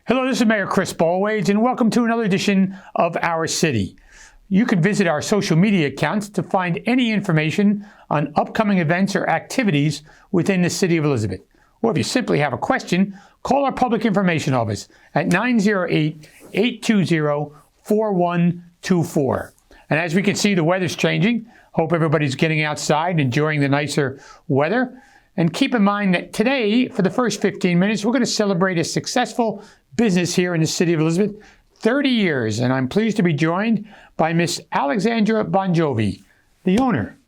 Hello, this is Mayor Bollwage, and welcome to another edition of Our City. You can visit our social media accounts to find any information on upcoming events or activities within the City of Elizabeth. Or if you simply have a question, call our Public Information Office at 908-820-4124. And as we can see, the weather's changing. Hope everybody's getting outside, enjoying the nicer weather. And keep in mind that today, for the first 15 minutes, we're going to celebrate a successful business here in the City of Elizabeth, 30 years. And I'm pleased to be joined by Miss Alexandra Bongiovi, the owner.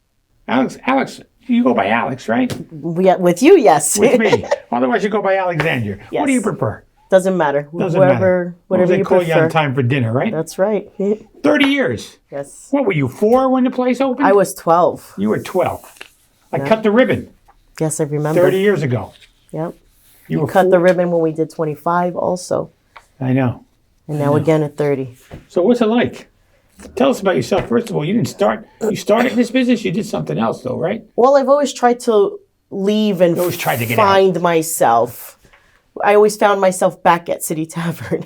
Alex, you go by Alex, right? With you, yes. With me. Otherwise, you go by Alexandra. Yes. What do you prefer? Doesn't matter. Doesn't matter. Whatever you prefer. They call you on time for dinner, right? That's right. 30 years. Yes. What were you, 4 when the place opened? I was 12. You were 12. I cut the ribbon. Yes, I remember. 30 years ago. Yep. You cut the ribbon when we did 25 also. I know. And now again at 30. So what's it like? Tell us about yourself. First of all, you started this business, you did something else though, right? Well, I've always tried to leave and find myself. I always found myself back at City Tavern.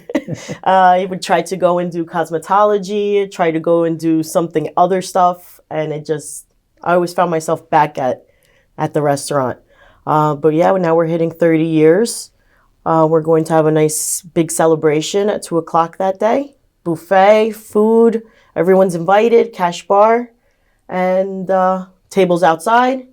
I would try to go and do cosmetology, try to go and do something other stuff. And I always found myself back at the restaurant. But yeah, now we're hitting 30 years. We're going to have a nice big celebration at 2 o'clock that day. Buffet, food, everyone's invited, cash bar, and tables outside.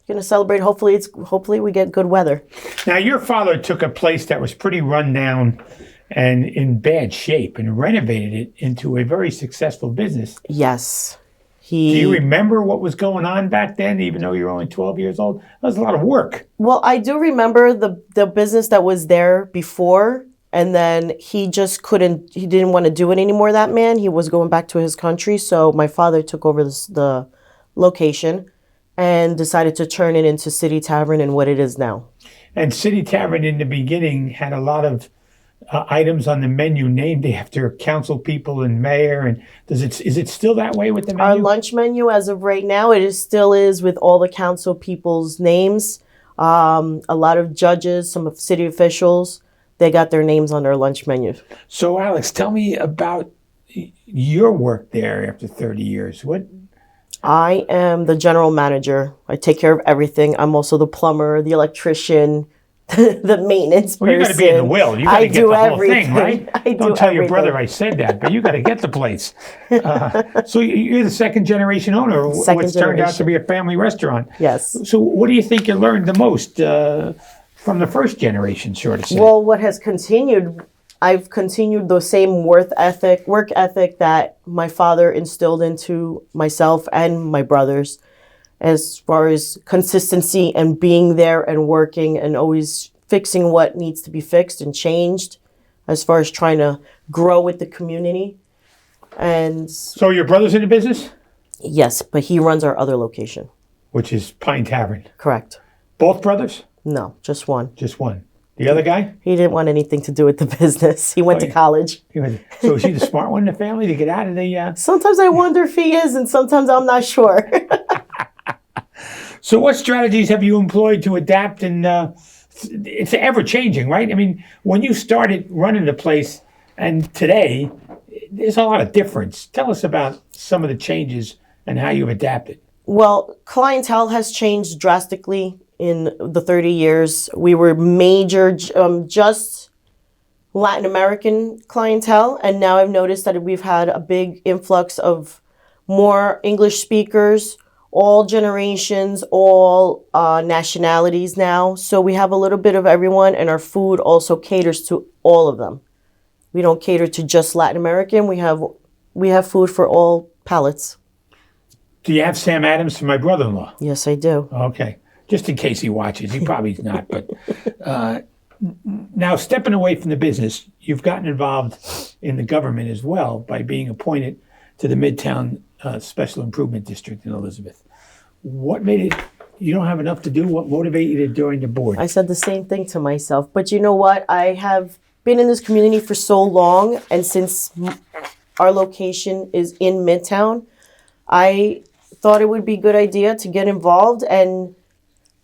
Going to celebrate. Hopefully we get good weather. Now, your father took a place that was pretty run down and in bad shape and renovated it into a very successful business. Yes. Do you remember what was going on back then, even though you're only 12 years old? That was a lot of work. Well, I do remember the business that was there before, and then he didn't want to do it anymore, that man. He was going back to his country, so my father took over the location and decided to turn it into City Tavern and what it is now. And City Tavern in the beginning had a lot of items on the menu named after council people and mayor, and is it still that way with the menu? Our lunch menu, as of right now, still is with all the council people's names. A lot of judges, some of city officials, they got their names on their lunch menu. So, Alex, tell me about your work there after 30 years. I am the general manager. I take care of everything. I'm also the plumber, the electrician, the maintenance person. Well, you got to be in the will. You got to get the whole thing, right? Don't tell your brother I said that, but you got to get the place. So you're the second generation owner of what's turned out to be a family restaurant. Yes. So what do you think you learned the most from the first generation, sure to say? Well, what has continued, I've continued the same work ethic that my father instilled into myself and my brothers. As far as consistency and being there and working and always fixing what needs to be fixed and changed, as far as trying to grow with the community. And so your brother's in the business? Yes, but he runs our other location. Which is Pine Tavern? Correct. Both brothers? No, just one. Just one. The other guy? He didn't want anything to do with the business. He went to college. So is he the smart one in the family to get out of the... Sometimes I wonder if he is, and sometimes I'm not sure. So what strategies have you employed to adapt? And it's ever-changing, right? I mean, when you started running the place and today, there's a lot of difference. Tell us about some of the changes and how you've adapted. Well, clientele has changed drastically in the 30 years. We were major, just Latin American clientele, and now I've noticed that we've had a big influx of more English speakers, all generations, all nationalities now. So we have a little bit of everyone, and our food also caters to all of them. We don't cater to just Latin American. We have food for all palates. Do you have Sam Adams for my brother-in-law? Yes, I do. Okay. Just in case he watches. He probably not. But Now, stepping away from the business, you've gotten involved in the government as well by being appointed to the Midtown Special Improvement District in Elizabeth. What made it, you don't have enough to do? What motivated you to join the board? I said the same thing to myself. But you know what? I have been in this community for so long, and since our location is in Midtown, I thought it would be a good idea to get involved and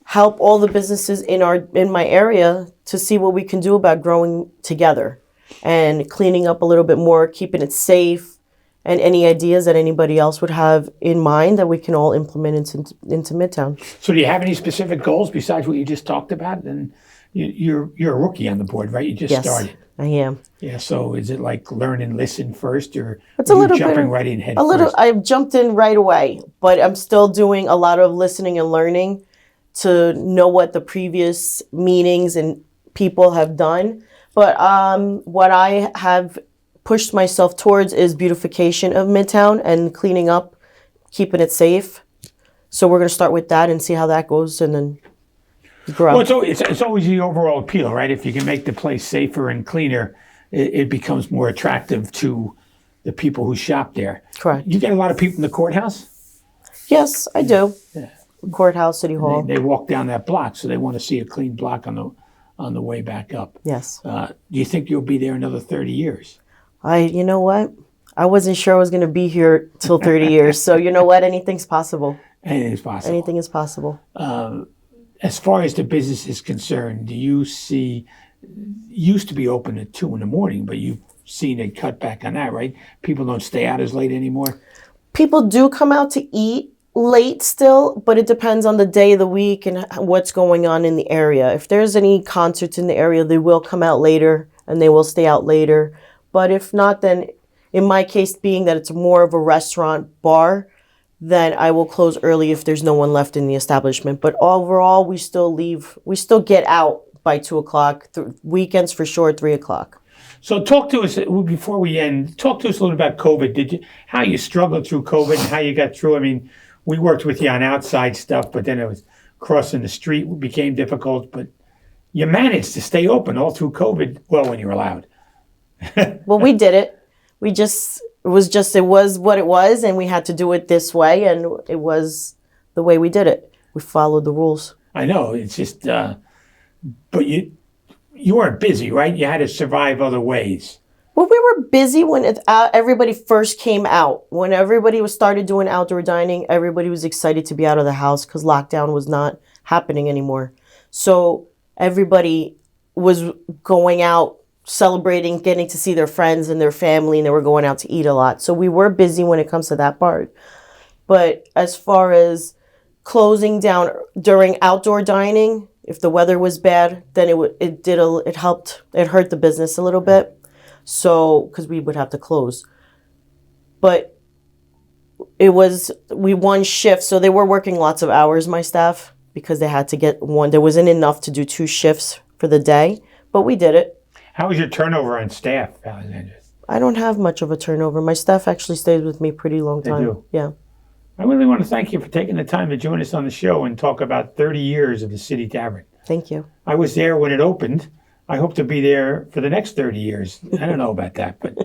help all the businesses in my area to see what we can do about growing together and cleaning up a little bit more, keeping it safe, and any ideas that anybody else would have in mind that we can all implement into Midtown. So do you have any specific goals besides what you just talked about? And you're a rookie on the board, right? You just started. I am. Yeah, so is it like learn and listen first, or it's a little jumping bit, right in head a little, first? I've jumped in right away, but I'm still doing a lot of listening and learning to know what the previous meetings and people have done. But what I have pushed myself towards is beautification of Midtown and cleaning up, keeping it safe. So we're going to start with that and see how that goes, and then grow. Well, it's always the overall appeal, right? If you can make the place safer and cleaner, it becomes more attractive to the people who shop there. Correct. You get a lot of people in the courthouse? Yes, I do. Yeah. Courthouse, City Hall. They walk down that block, so they want to see a clean block on the way back up. Yes. Do you think you'll be there another 30 years? You know what? I wasn't sure I was going to be here till 30 years. So you know what? Anything's possible. Anything's possible. Anything is possible. As far as the business is concerned, do you see, used to be open at 2 a.m, but you've seen it cut back on that, right? People don't stay out as late anymore? People do come out to eat late still, but it depends on the day of the week and what's going on in the area. If there's any concerts in the area, they will come out later and they will stay out later. But if not, then in my case, being that it's more of a restaurant bar, then I will close early if there's no one left in the establishment. But overall, we still get out by 2 o'clock. Weekends for sure, 3 o'clock. So talk to us, before we end, talk to us a little about COVID. How you struggled through COVID and how you got through? I mean, we worked with you on outside stuff, but then it was crossing the street became difficult. But you managed to stay open all through COVID, well, when you were allowed. Well, we did it. It was what it was, and we had to do it this way, and it was the way we did it. We followed the rules. I know, it's just, but you weren't busy, right? You had to survive other ways. Well, we were busy when everybody first came out. When everybody started doing outdoor dining, everybody was excited to be out of the house because lockdown was not happening anymore. So everybody was going out, celebrating, getting to see their friends and their family, and they were going out to eat a lot. So we were busy when it comes to that part. But as far as closing down during outdoor dining, if the weather was bad, then it hurt the business a little bit. So, because we would have to close. But we one shift, so they were working lots of hours, my staff, because they had to get one. There wasn't enough to do 2 shifts for the day, but we did it. How was your turnover on staff, Alexandra? I don't have much of a turnover. My staff actually stays with me pretty long time. They do? Yeah. I really want to thank you for taking the time to join us on the show and talk about 30 years of the City Tavern. Thank you. I was there when it opened. I hope to be there for the next 30 years. I don't know about that, but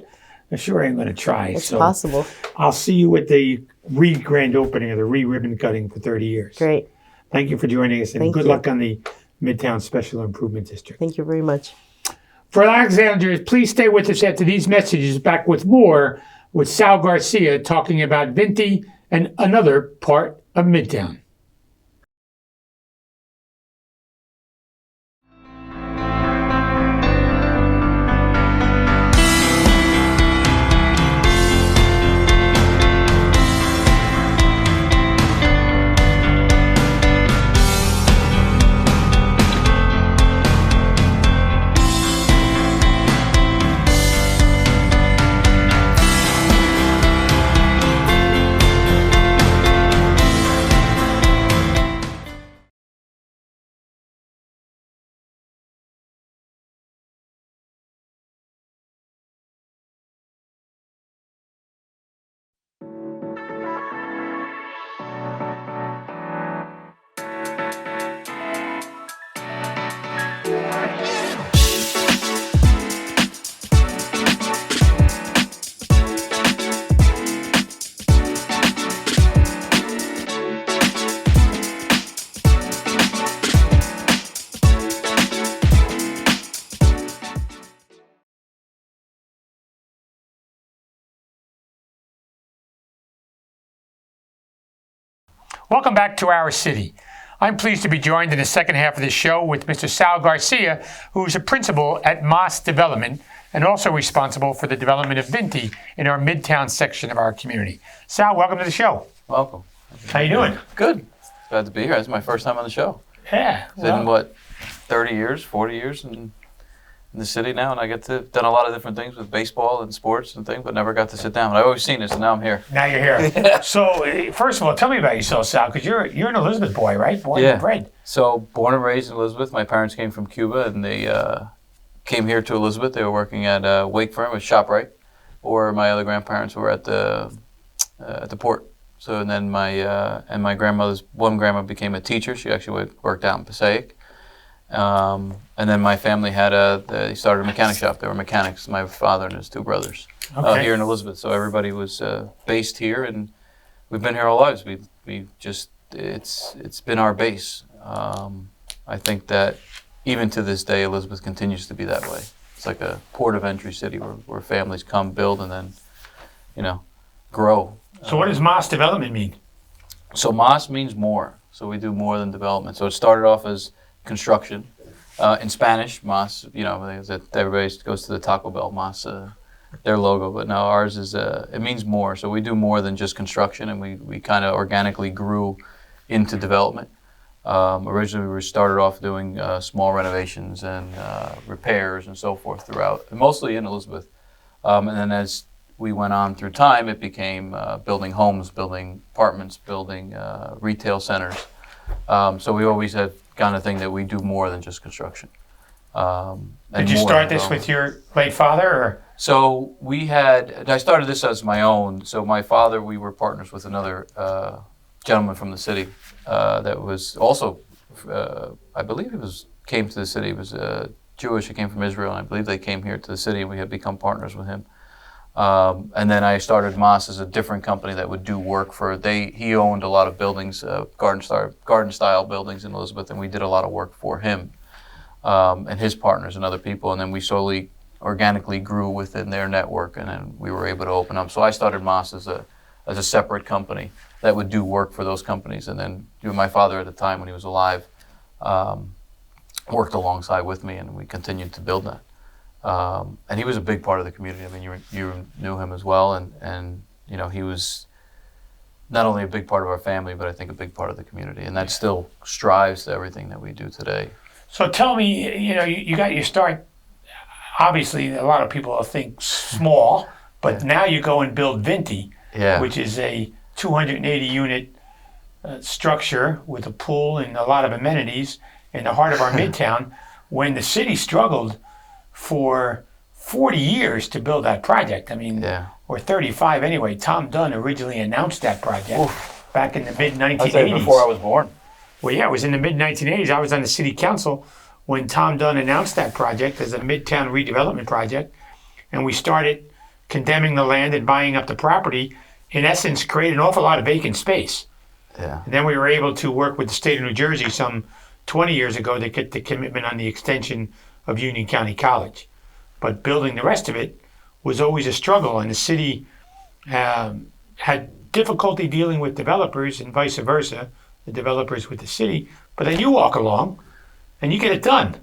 I'm sure I'm going to try. It's possible. I'll see you at the grand opening or the ribbon cutting for 30 years. Great. Thank you for joining us, and good luck on the Midtown Special Improvement District. Thank you very much. For Alexandra, please stay with us after these messages. Back with more with Sal Garcia talking about Vinty and another part of Midtown. Welcome back to Our City. I'm pleased to be joined in the second half of this show with Mr. Sal Garcia, who is a principal at Moss Development and also responsible for the development of Vinty in our Midtown section of our community. Sal, welcome to the show. Welcome. How you doing? Good. Glad to be here. It's my first time on the show. Yeah. It's been, 30 years, 40 years in the city now, and I done a lot of different things with baseball and sports and things, but never got to sit down. I've always seen it, so now I'm here. Now you're here. So, first of all, tell me about yourself, Sal, because you're an Elizabeth boy, right? Born and bred. So, born and raised in Elizabeth. My parents came from Cuba, and they came here to Elizabeth. They were working at Wake Firm with ShopRite, or my other grandparents were at the port. So, and then my grandmother's one grandma became a teacher. She actually worked out in Passaic. And then my family they started a mechanic shop. They were mechanics, my father and his two brothers, here in Elizabeth. So everybody was based here, and we've been here our lives. It's been our base. I think that even to this day, Elizabeth continues to be that way. It's like a port of entry city where families come, build, and then, grow. So what does Moss Development mean? So Moss means more. So we do more than development. So it started off as construction. In Spanish, Moss, everybody goes to the Taco Bell, Moss, their logo, but now ours is, it means more. So we do more than just construction, and we kind of organically grew into development. Originally, we started off doing small renovations and repairs and so forth throughout, mostly in Elizabeth. And then as we went on through time, it became building homes, building apartments, building retail centers. So we always had kind of thing that we do more than just construction. Did you start this with your late father? Or? So I started this as my own. So my father, we were partners with another gentleman from the city that was also, I believe came to the city. He was Jewish, he came from Israel, and I believe they came here to the city, and we had become partners with him. And then I started Moss as a different company that would do work he owned a lot of buildings, garden style buildings in Elizabeth, and we did a lot of work for him and his partners and other people. And then we slowly, organically grew within their network, and then we were able to open up. So I started Moss as a separate company that would do work for those companies. And then my father at the time, when he was alive, worked alongside with me, and we continued to build that. And he was a big part of the community. I mean, you knew him as well, and he was not only a big part of our family, but I think a big part of the community, and that still strives to everything that we do today. So tell me, you got your start. Obviously, a lot of people think small, but now you go and build Vinty, which is a 280-unit structure with a pool and a lot of amenities in the heart of our Midtown. When the city struggled for 40 years to build that project. I mean, or 35 anyway. Tom Dunn originally announced that project back in the mid-1980s. I'd say before I was born. Well, yeah, it was in the mid-1980s. I was on the city council when Tom Dunn announced that project as a Midtown redevelopment project, and we started condemning the land and buying up the property. In essence, created an awful lot of vacant space. Yeah. And then we were able to work with the state of New Jersey some 20 years ago to get the commitment on the extension of Union County College. But building the rest of it was always a struggle, and the city had difficulty dealing with developers and vice versa, the developers with the city. But then you walk along and you get it done.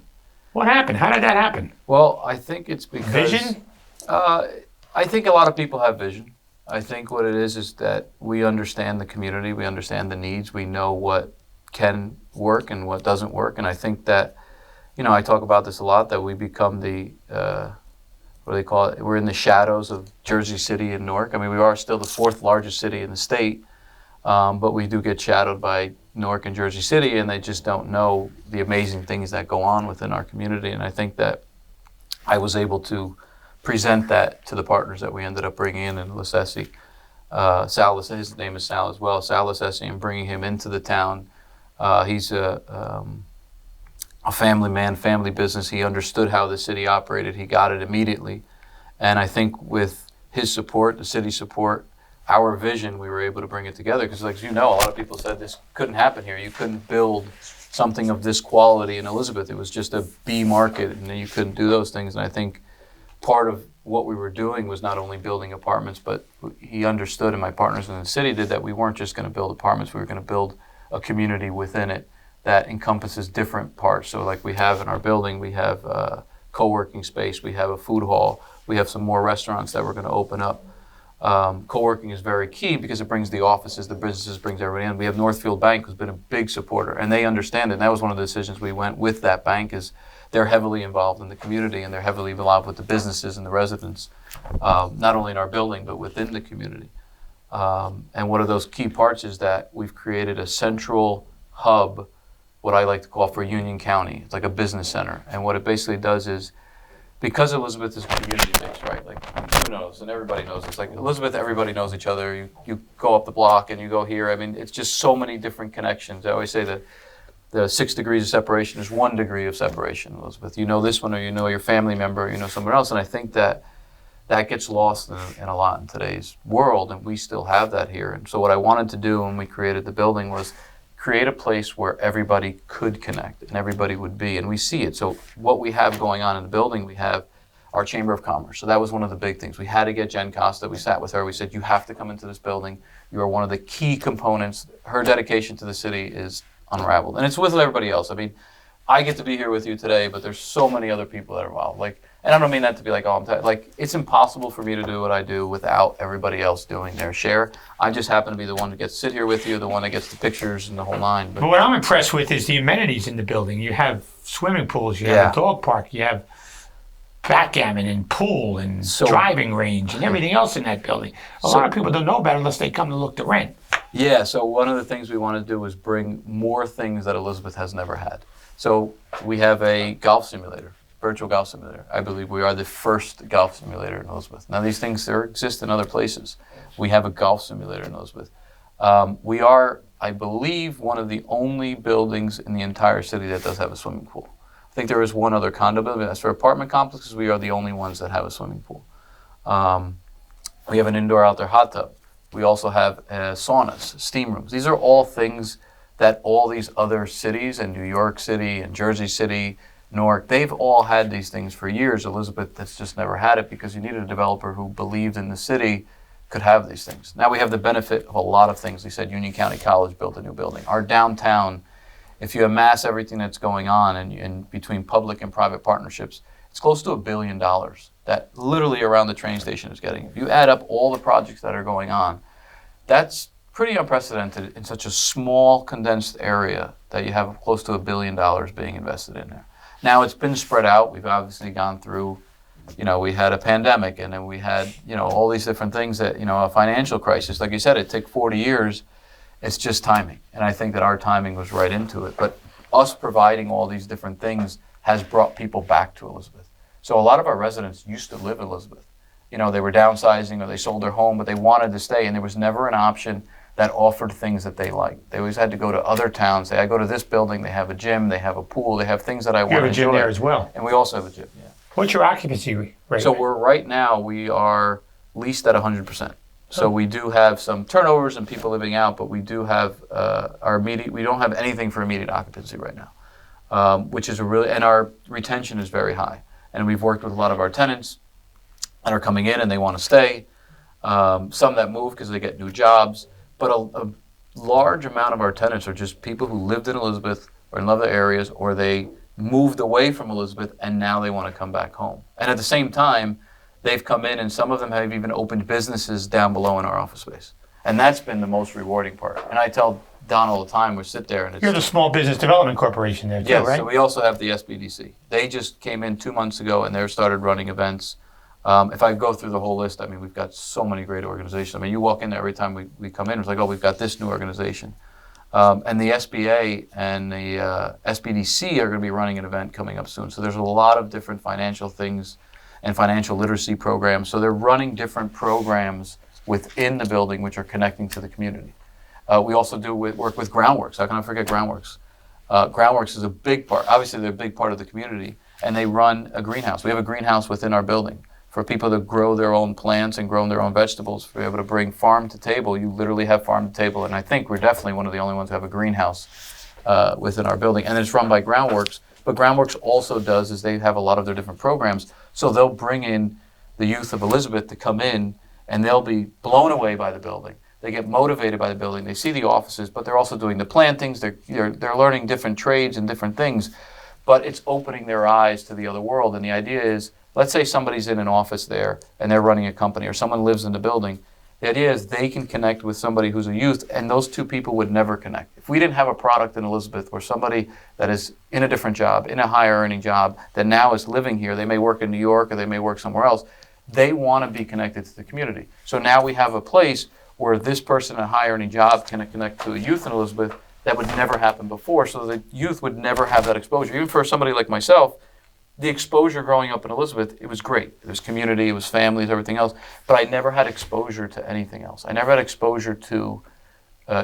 What happened? How did that happen? Well, I think it's because... Vision? I think a lot of people have vision. I think what it is that we understand the community, we understand the needs, we know what can work and what doesn't work, and I think that I talk about this a lot, that we become what do they call it? We're in the shadows of Jersey City and Newark. I mean, we are still the fourth largest city in the state, but we do get shadowed by Newark and Jersey City, and they just don't know the amazing things that go on within our community. And I think that I was able to present that to the partners that we ended up bringing in Lissessi. Sal, his name is Sal as well, Sal Lissessi, and bringing him into the town. He's a family man, family business. He understood how the city operated. He got it immediately. And I think with his support, the city's support, our vision, we were able to bring it together. Because like a lot of people said this couldn't happen here. You couldn't build something of this quality in Elizabeth. It was just a B market, and you couldn't do those things. And I think part of what we were doing was not only building apartments, but he understood, and my partners in the city did, that we weren't just going to build apartments, we were going to build a community within it that encompasses different parts. So like we have in our building, we have a co-working space, we have a food hall, we have some more restaurants that we're going to open up. Co-working is very key because it brings the offices, the businesses, brings everybody in. We have Northfield Bank, who's been a big supporter, and they understand it. And that was one of the decisions we went with that bank, is they're heavily involved in the community and they're heavily involved with the businesses and the residents, not only in our building, but within the community. And one of those key parts is that we've created a central hub, what I like to call, for Union County. It's like a business center. And what it basically does is, because Elizabeth is community-based, right? Like, who knows? And everybody knows this. Like, Elizabeth, everybody knows each other. You go up the block and you go here. I mean, it's just so many different connections. I always say that the 6 degrees of separation is 1 degree of separation, Elizabeth. You know this one, or you know your family member, or you know someone else. And I think that gets lost in a lot in today's world, and we still have that here. And so what I wanted to do when we created the building was create a place where everybody could connect and everybody would be, and we see it. So what we have going on in the building, we have our Chamber of Commerce. So that was one of the big things. We had to get Jen Costa. We sat with her. We said, you have to come into this building. You are one of the key components. Her dedication to the city is unraveled. And it's with everybody else. I mean, I get to be here with you today, but there's so many other people that are involved. Like, and I don't mean that to be like, oh, like, it's impossible for me to do what I do without everybody else doing their share. I just happen to be the one that gets to sit here with you, the one that gets the pictures and the whole nine. But what I'm impressed with is the amenities in the building. You have swimming pools, you have a dog park, you have backgammon and pool and driving range and everything else in that building. A lot of people don't know about it unless they come to look to rent. Yeah, so one of the things we want to do is bring more things that Elizabeth has never had. So we have a golf simulator, virtual golf simulator. I believe we are the first golf simulator in Elizabeth. Now these things exist in other places. We have a golf simulator in Elizabeth. We are, I believe, one of the only buildings in the entire city that does have a swimming pool. I think there is one other condo building. As for apartment complexes, we are the only ones that have a swimming pool. We have an indoor-outdoor hot tub. We also have saunas, steam rooms. These are all things that all these other cities, and New York City and Jersey City, Newark, they've all had these things for years. Elizabeth has just never had it because you needed a developer who believed in the city could have these things. Now we have the benefit of a lot of things. We said Union County College built a new building. Our downtown, if you amass everything that's going on and between public and private partnerships, it's close to $1 billion that literally around the train station is getting. If you add up all the projects that are going on, that's pretty unprecedented in such a small, condensed area that you have close to $1 billion being invested in there. Now it's been spread out. We've obviously gone through, we had a pandemic, and then we had, all these different things that, a financial crisis. Like you said, it took 40 years. It's just timing. And I think that our timing was right into it. But us providing all these different things has brought people back to Elizabeth. So a lot of our residents used to live in Elizabeth. They were downsizing or they sold their home, but they wanted to stay, and there was never an option that offered things that they liked. They always had to go to other towns. Say, I go to this building, they have a gym, they have a pool, they have things that I want to enjoy. You have a gym there as well. And we also have a gym, yeah. What's your occupancy rate? So right now, we are leased at 100%. So we do have some turnovers and people living out, but we do have we don't have anything for immediate occupancy right now, which is and our retention is very high. And we've worked with a lot of our tenants that are coming in and they want to stay. Some that move because they get new jobs. But a large amount of our tenants are just people who lived in Elizabeth or in other areas, or they moved away from Elizabeth and now they want to come back home. And at the same time, they've come in and some of them have even opened businesses down below in our office space. And that's been the most rewarding part. And I tell Don all the time, we sit there and it's... You're the Small Business Development Corporation there too, yes, right? So we also have the SBDC. They just came in 2 months ago and they started running events. If I go through the whole list, I mean, we've got so many great organizations. I mean, you walk in there every time we come in, it's like, oh, we've got this new organization. And the SBA and the SBDC are going to be running an event coming up soon. So there's a lot of different financial things and financial literacy programs. So they're running different programs within the building which are connecting to the community. We also do work with Groundworks. How can I forget Groundworks? Groundworks is a big part. Obviously, they're a big part of the community, and they run a greenhouse. We have a greenhouse within our building for people to grow their own plants and grow their own vegetables, for be able to bring farm to table. You literally have farm to table, and I think we're definitely one of the only ones who have a greenhouse within our building. And it's run by Groundworks. But Groundworks also does is they have a lot of their different programs. So they'll bring in the youth of Elizabeth to come in, and they'll be blown away by the building. They get motivated by the building. They see the offices, but they're also doing the plantings. They're learning different trades and different things, but it's opening their eyes to the other world. And the idea is, let's say somebody's in an office there and they're running a company, or someone lives in the building. The idea is they can connect with somebody who's a youth, and those two people would never connect. If we didn't have a product in Elizabeth where somebody that is in a different job, in a higher earning job, that now is living here, they may work in New York or they may work somewhere else, they want to be connected to the community. So now we have a place where this person in a high earning job can connect to a youth in Elizabeth. That would never happen before. So the youth would never have that exposure. Even for somebody like myself, the exposure growing up in Elizabeth, it was great. It was community, it was families, everything else. But I never had exposure to anything else. I never had exposure to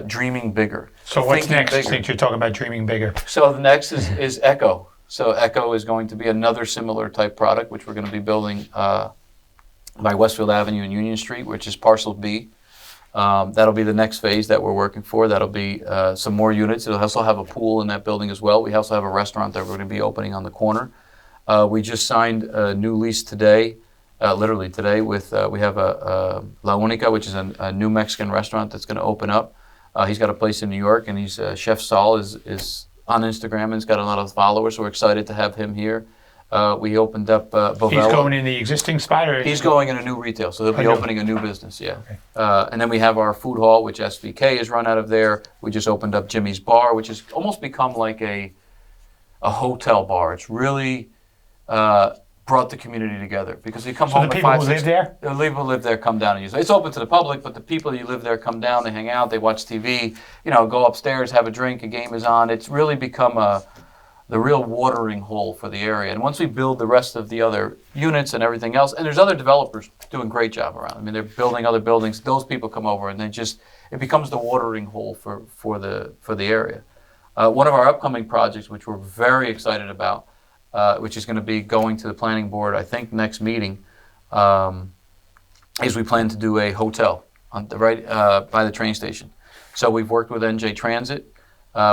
dreaming bigger. So what's next, since you're talking about dreaming bigger? So the next is Echo. So Echo is going to be another similar type product, which we're going to be building by Westfield Avenue and Union Street, which is parcel B. That'll be the next phase that we're working for. That'll be some more units. It'll also have a pool in that building as well. We also have a restaurant that we're going to be opening on the corner. We just signed a new lease today, literally today, with we have a La Unica, which is a new Mexican restaurant that's going to open up. He's got a place in New York, and he's Chef Sal is on Instagram and he's got a lot of followers. So we're excited to have him here. We opened up Bovella. He's going in the existing spot? Or he's going in a new retail, so they'll be opening a new business, yeah. Okay. And then we have our food hall, which SVK is run out of there. We just opened up Jimmy's Bar, which has almost become like a hotel bar. It's really brought the community together, because you come home at 5, 6... So the people who live there? The people who live there come down and use it. It's open to the public, but the people who live there come down, they hang out, they watch TV, go upstairs, have a drink, a game is on. It's really become the real watering hole for the area. And once we build the rest of the other units and everything else, and there's other developers doing a great job around. I mean, they're building other buildings. Those people come over, and it becomes the watering hole for the area. One of our upcoming projects, which we're very excited about, which is going to be going to the planning board, I think next meeting, is we plan to do a hotel on by the train station. So we've worked with NJ Transit.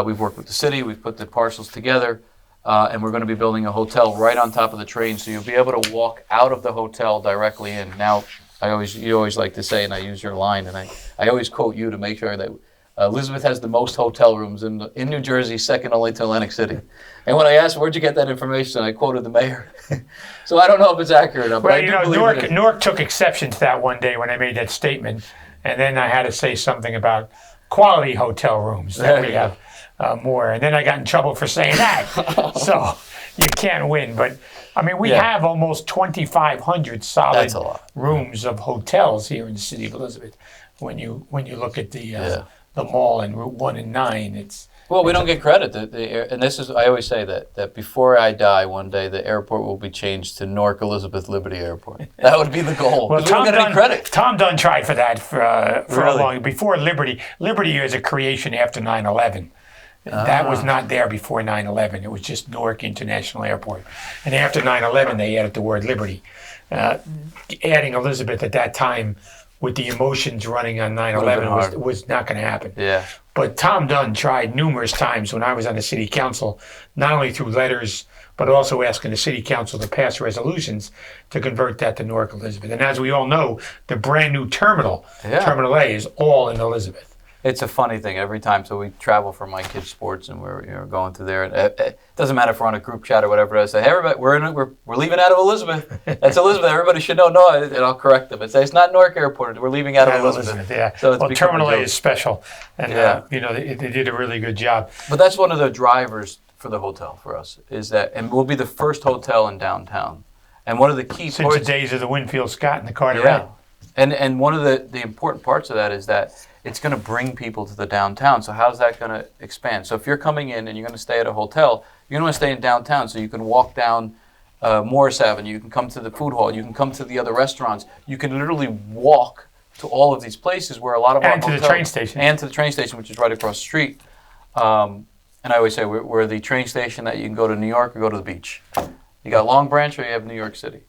We've worked with the city, we've put the parcels together, and we're going to be building a hotel right on top of the train, so you'll be able to walk out of the hotel directly in. Now, you always like to say, and I use your line, and I always quote you to make sure that Elizabeth has the most hotel rooms in New Jersey, second only to Atlantic City. And when I asked, where'd you get that information, I quoted the mayor. So I don't know if it's accurate enough, but I do believe it is. Newark took exception to that one day when I made that statement, and then I had to say something about quality hotel rooms that we have more, and then I got in trouble for saying that. So you can't win, but I mean, we have almost 2,500 solid rooms of hotels here in the city of Elizabeth. When you look at the mall and Route 1 and 9, it's... Well, we don't get credit. And this is, I always say that before I die one day, the airport will be changed to Newark Elizabeth Liberty Airport. That would be the goal. Well, we don't get any credit. Tom Dunn tried for that for a long... Before Liberty. Liberty is a creation after 9/11. That was not there before 9/11. It was just Newark International Airport. And after 9/11, they added the word Liberty. Adding Elizabeth at that time with the emotions running on 9/11 was not going to happen. Yeah. But Tom Dunn tried numerous times when I was on the city council, not only through letters, but also asking the city council to pass resolutions to convert that to Newark Elizabeth. And as we all know, the brand new terminal, Terminal A, is all in Elizabeth. It's a funny thing every time. So we travel for my kids' sports, and we're going through there. And it doesn't matter if we're on a group chat or whatever. I say, hey, everybody, we're leaving out of Elizabeth. That's Elizabeth. Everybody should know. No, and I'll correct them and say it's not Newark Airport. We're leaving out of Elizabeth. Yeah. So Terminal A is special, and they did a really good job. But that's one of the drivers for the hotel for us is that, and we'll be the first hotel in downtown. And one of the key since the days of the Winfield Scott and the Carteret. And one of the important parts of that is that it's going to bring people to the downtown. So how's that going to expand? So if you're coming in and you're going to stay at a hotel, you're going to want to stay in downtown so you can walk down Morris Avenue, you can come to the food hall, you can come to the other restaurants. You can literally walk to all of these places where a lot of our hotels... And to the train station. And to the train station, which is right across the street. And I always say we're the train station that you can go to New York or go to the beach. You got Long Branch or you have New York City.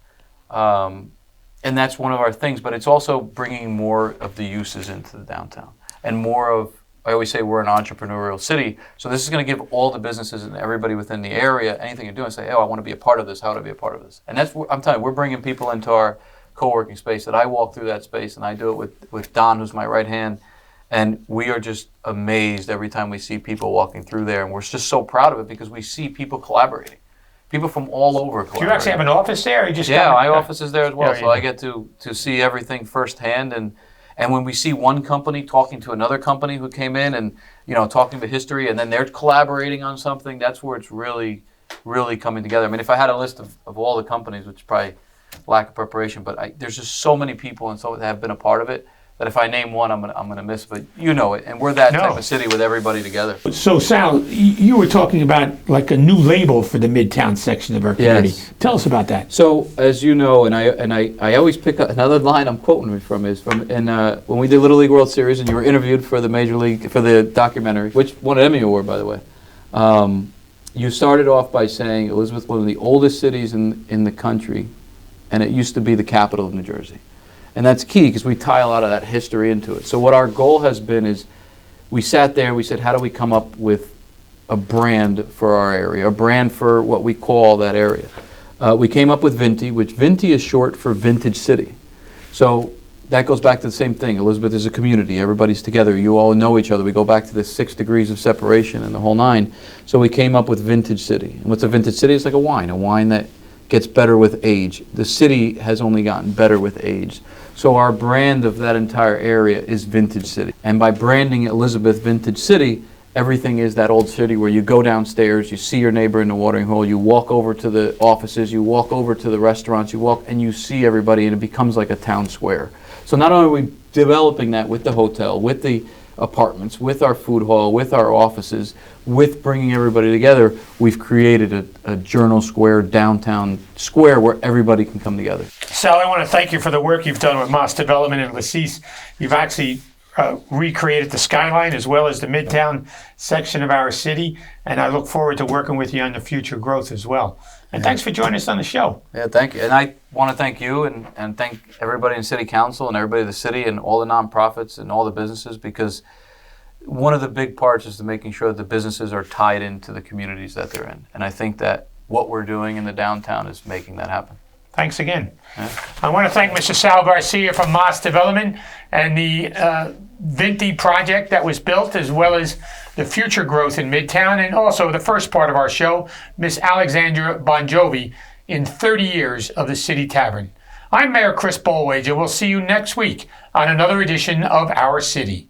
And that's one of our things, but it's also bringing more of the uses into the downtown and more of, I always say we're an entrepreneurial city, so this is going to give all the businesses and everybody within the area anything to do and say, oh, I want to be a part of this, how to be a part of this. And that's, I'm telling you, we're bringing people into our co-working space, that I walk through that space, and I do it with Don, who's my right hand, and we are just amazed every time we see people walking through there, and we're just so proud of it because we see people collaborating. People from all over collaborating. Do you actually have an office there? Or you just my office is there as well, Yeah, so I get to see everything firsthand, and when we see one company talking to another company who came in and, talking about history, and then they're collaborating on something, that's where it's really, really coming together. I mean, if I had a list of all the companies, which is probably lack of preparation, but there's just so many people and so that have been a part of it, that if I name one, I'm gonna miss. But you know it, and we're that type of city with everybody together. So Sal, you were talking about like a new label for the Midtown section of our community. Yes. Tell us about that. So as you know, and I always pick up another line I'm quoting me from when we did Little League World Series, and you were interviewed for the Major League for the documentary, which won an Emmy Award, by the way. You started off by saying Elizabeth, one of the oldest cities in the country, and it used to be the capital of New Jersey. And that's key because we tie a lot of that history into it. So what our goal has been is we sat there and we said, how do we come up with a brand for our area, a brand for what we call that area? We came up with Vinty, which Vinty is short for Vintage City. So that goes back to the same thing. Elizabeth is a community. Everybody's together. You all know each other. We go back to the 6 degrees of separation and the whole 9. So we came up with Vintage City. And what's a Vintage City? It's like a wine that gets better with age. The city has only gotten better with age. So our brand of that entire area is Vintage City. And by branding Elizabeth Vintage City, everything is that old city where you go downstairs, you see your neighbor in the watering hole, you walk over to the offices, you walk over to the restaurants, you walk and you see everybody, and it becomes like a town square. So not only are we developing that with the hotel, with the apartments, with our food hall, with our offices, with bringing everybody together, we've created a Journal Square, downtown square where everybody can come together. Sal, I want to thank you for the work you've done with Moss Development and Lacis. You've actually recreated the skyline as well as the Midtown section of our city, and I look forward to working with you on the future growth as well. And thanks for joining us on the show. Yeah, thank you. And I want to thank you and thank everybody in City Council and everybody in the city and all the nonprofits and all the businesses, because one of the big parts is to making sure that the businesses are tied into the communities that they're in. And I think that what we're doing in the downtown is making that happen. Thanks again. Yeah. I want to thank Mr. Sal Garcia from Moss Development and the Vinty project that was built, as well as the future growth in Midtown, and also the first part of our show, Miss Alexandra Bongiovi, in 30 years of the City Tavern. I'm Mayor Chris Bollwage, and we'll see you next week on another edition of Our City.